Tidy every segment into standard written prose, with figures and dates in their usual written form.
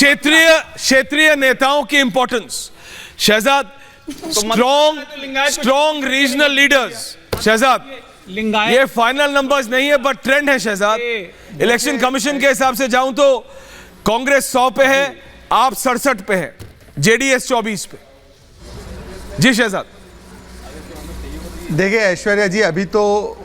क्षेत्रीय नेताओं की importance. Shehzad, strong regional leaders. Shehzad, ये फाइनल नंबर्स नहीं है बट ट्रेंड है शहजाद। इलेक्शन कमीशन के हिसाब से जाऊं तो कांग्रेस 100 पे है, आप 67 पे है, जेडीएस 24 पे। जी शहजाद। देखिए ऐश्वर्या जी, अभी तो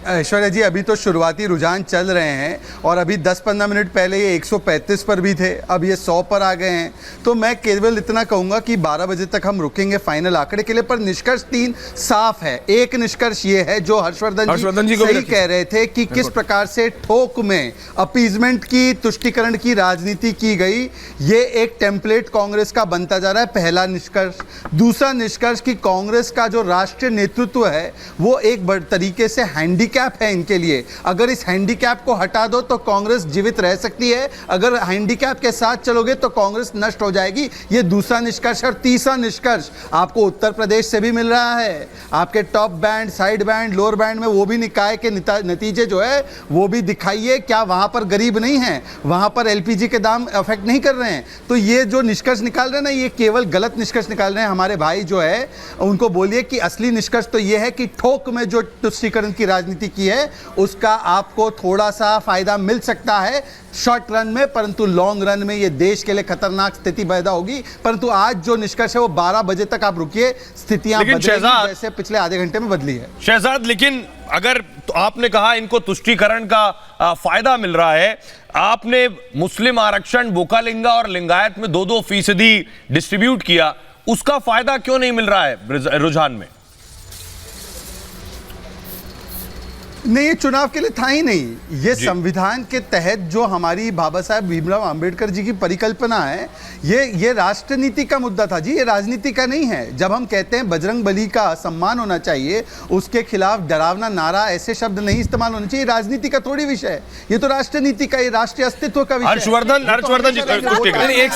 ऐश्वर्या जी अभी तो शुरुआती रुझान चल रहे हैं और अभी 10-15 मिनट पहले ये 135 पर भी थे, अब ये 100 पर आ गए हैं। तो मैं केवल इतना कहूंगा कि 12 बजे तक हम रुकेंगे फाइनल आंकड़े के लिए। पर निष्कर्ष 3 साफ है। एक निष्कर्ष ये है जो हर्षवर्धन जी सही कह रहे थे कि किस प्रकार से ठोक में अपीजमेंट की, तुष्टीकरण की राजनीति की गई, ये एक टेम्पलेट कांग्रेस का बनता जा रहा है, पहला निष्कर्ष। दूसरा निष्कर्ष कि कांग्रेस का जो राष्ट्रीय नेतृत्व है वो एक बड़े तरीके से हैंडीकैप है इनके लिए। अगर इस हैंडीकैप को हटा दो तो कांग्रेस जीवित रह सकती है, अगर हैंडीकैप के साथ चलोगे तो कांग्रेस नष्ट हो जाएगी। ये दूसरा निष्कर्ष। और तीसरा निष्कर्ष आपको उत्तर प्रदेश से भी मिल रहा है। आपके top band, side band, lower band में वो भी निकाय के नतीजे जो है वो भी दिखाइए। क्या वहां पर गरीब नहीं है, वहां पर एलपीजी के दाम अफेक्ट नहीं कर रहे हैं? तो ये जो निष्कर्ष निकाल रहे हैं ना, ये केवल गलत निष्कर्ष निकाल रहे हैं हमारे भाई जो है। उनको बोलिए कि असली निष्कर्ष तो ये है कि ठोक में जो तुष्टीकरण की राजनीति की है उसका आपको थोड़ा सा फायदा मिल सकता है शॉर्ट रन में, परंतु लॉन्ग रन में ये देश के लिए खतरनाक स्थिति पैदा होगी। परंतु आज जो निष्कर्ष है वो 12 बजे तक आप रुकिए, स्थितियां बदलेंगी जैसे पिछले आधे घंटे में बदली है। शहजाद, लेकिन अगर तो आपने कहा इनको तुष्टीकरण का फायदा मिल रहा है, आपने मुस्लिम आरक्षण बोकालिंगा और लिंगायत में 2-2% डिस्ट्रीब्यूट किया, उसका फायदा क्यों नहीं मिल रहा है रुझान में? नहीं, ये चुनाव के लिए था ही नहीं। ये संविधान के तहत जो हमारी बाबा साहब भीमराव अंबेडकर जी की परिकल्पना है, ये राष्ट्रनीति का मुद्दा था जी, ये राजनीति का नहीं है। जब हम कहते हैं बजरंग बली का सम्मान होना चाहिए, उसके खिलाफ डरावना नारा, ऐसे शब्द नहीं इस्तेमाल होने चाहिए। राजनीति का थोड़ी विषय है, ये तो राष्ट्रनीति का, ये राष्ट्रीय अस्तित्व का विषय। हर्षवर्धन जी, एक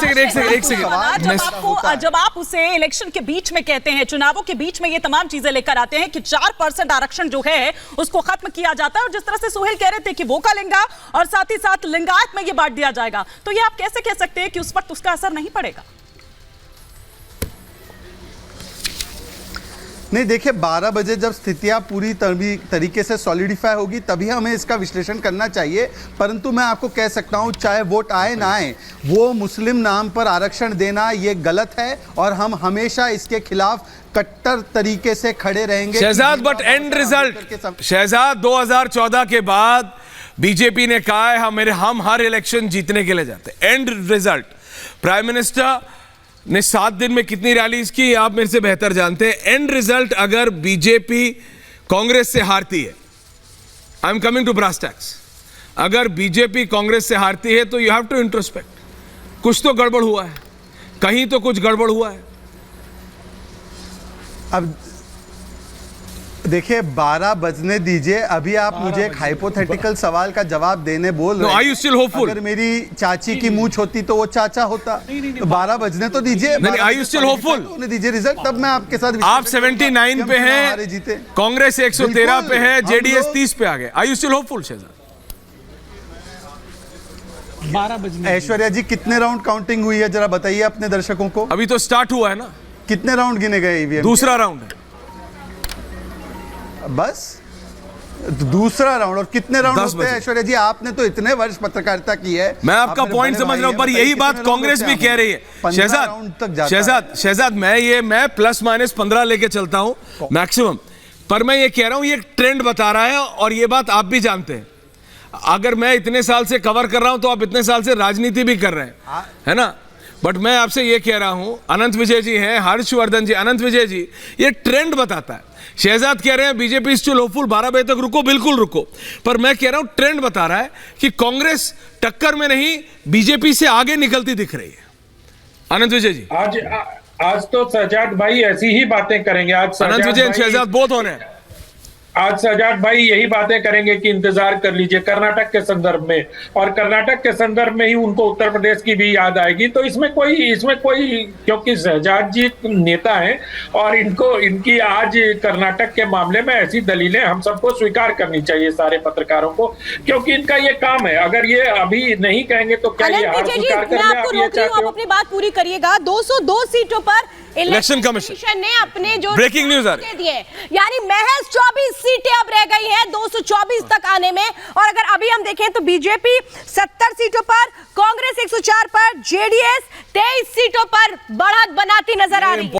सेकंड। जब आप उसे इलेक्शन के बीच में कहते हैं, चुनावों के बीच में ये तमाम चीजें लेकर आते हैं कि 4% आरक्षण जो है उसको खत्म किया जाता है, और जिस तरह से सुहेल कह रहे थे कि बोकालिंगा और साथ ही साथ लिंगायत में ये बांट दिया जाएगा, तो ये आप कैसे कह सकते हैं कि उस पर उसका असर नहीं पड़ेगा? नहीं, देखिए 12 बजे जब स्थितियां पूरी तरीके से सॉलिडिफाई होगी तभी हमें इसका विश्लेषण करना चाहिए। परंतु मैं आपको कह सकता हूं, चाहे वोट आए ना आए, वो मुस्लिम नाम पर आरक्षण देना ये गलत है और हम हमेशा इसके खिलाफ कट्टर तरीके से खड़े रहेंगे। Shehzad, but end result Shehzad 2014 के बाद बीजेपी ने कहा है हम हर इलेक्शन जीतने के लिए जाते हैं। एंड रिजल्ट, प्राइम मिनिस्टर ने 7 दिन में कितनी रैलीज की आप मेरे से बेहतर जानते हैं। एंड रिजल्ट अगर बीजेपी कांग्रेस से हारती है, I am coming to brass tacks, अगर बीजेपी कांग्रेस से हारती है तो यू हैव टू इंट्रोस्पेक्ट। कुछ तो गड़बड़ हुआ है, कहीं तो कुछ गड़बड़ हुआ है। अब देखिए 12 बजने दीजिए, अभी आप मुझे एक हाइपोथेटिकल सवाल का जवाब देने बोल रहे हैं। Are you still hopeful? अगर मेरी चाची की मूंछ होती तो वो चाचा होता। तो 12 बजने तो दीजिए। Are you still hopeful? दीजिए रिजल्ट, तब मैं आपके साथ। आप 79 पे हैं, कांग्रेस 113 पे है, जेडीएस 30 पे आ गए। Are you still hopeful Shahzad? 12 बजने। ऐश्वर्या जी, कितने राउंड काउंटिंग हुई है जरा बताइए अपने दर्शकों को। अभी तो स्टार्ट हुआ है ना। कितने राउंड गिने गए ईवीएम? दूसरा राउंड है बस, दूसरा राउंड। और कितने राउंड होते हैं ऐश्वर्या जी? आपने तो इतने वर्ष पत्रकारिता की है। मैं आपका पॉइंट समझ रहा हूं, पर यही बात कांग्रेस भी कह रही है। शहजाद मैं प्लस माइनस 15 लेके चलता हूं मैक्सिमम, पर मैं ये कह रहा हूं ये ट्रेंड बता रहा है और ये बात आप भी जानते हैं। अगर मैं इतने साल से कवर कर रहा हूं तो आप इतने साल से राजनीति भी कर रहे हैं, है ना। बट मैं आपसे ये कह रहा हूं, अनंत विजय जी हैं, हर्षवर्धन जी, अनंत विजय जी, ये ट्रेंड बताता है। शहजाद कह रहे हैं बीजेपी स्टिल होपफुल, 12 बजे तक रुको, बिल्कुल रुको, पर मैं कह रहा हूं ट्रेंड बता रहा है कि कांग्रेस टक्कर में नहीं, बीजेपी से आगे निकलती दिख रही है। अनंत विजय जी, आज तो शहजाद भाई ऐसी ही बातें करेंगे। आज अनंत विजय शहजाद बहुत होने हैं। आज शहजाद भाई यही बातें करेंगे कि इंतजार कर लीजिए कर्नाटक के संदर्भ में, और कर्नाटक के संदर्भ में ही उनको उत्तर प्रदेश की भी याद आएगी। तो इसमें कोई क्योंकि शहजाद जी नेता हैं और इनकी आज कर्नाटक के मामले में ऐसी दलीलें हम सबको स्वीकार करनी चाहिए, सारे पत्रकारों को, क्योंकि इनका ये काम है। अगर ये अभी नहीं कहेंगे तो क्या ये हार स्वीकार कर ले? आप ये चाहते हो? अपनी बात पूरी करिएगा। 202 सीटों पर इलेक्शन कमीशन ने अपने जो ब्रेकिंग न्यूज आ दे दिए, यानी महज 24 सीटें अब रह गई हैं 224 तक आने में। और अगर अभी हम देखें तो बीजेपी 70 सीटों पर, कांग्रेस 104 पर, जेडीएस 23 सीटों पर बढ़त बनाती नजर आ रही है।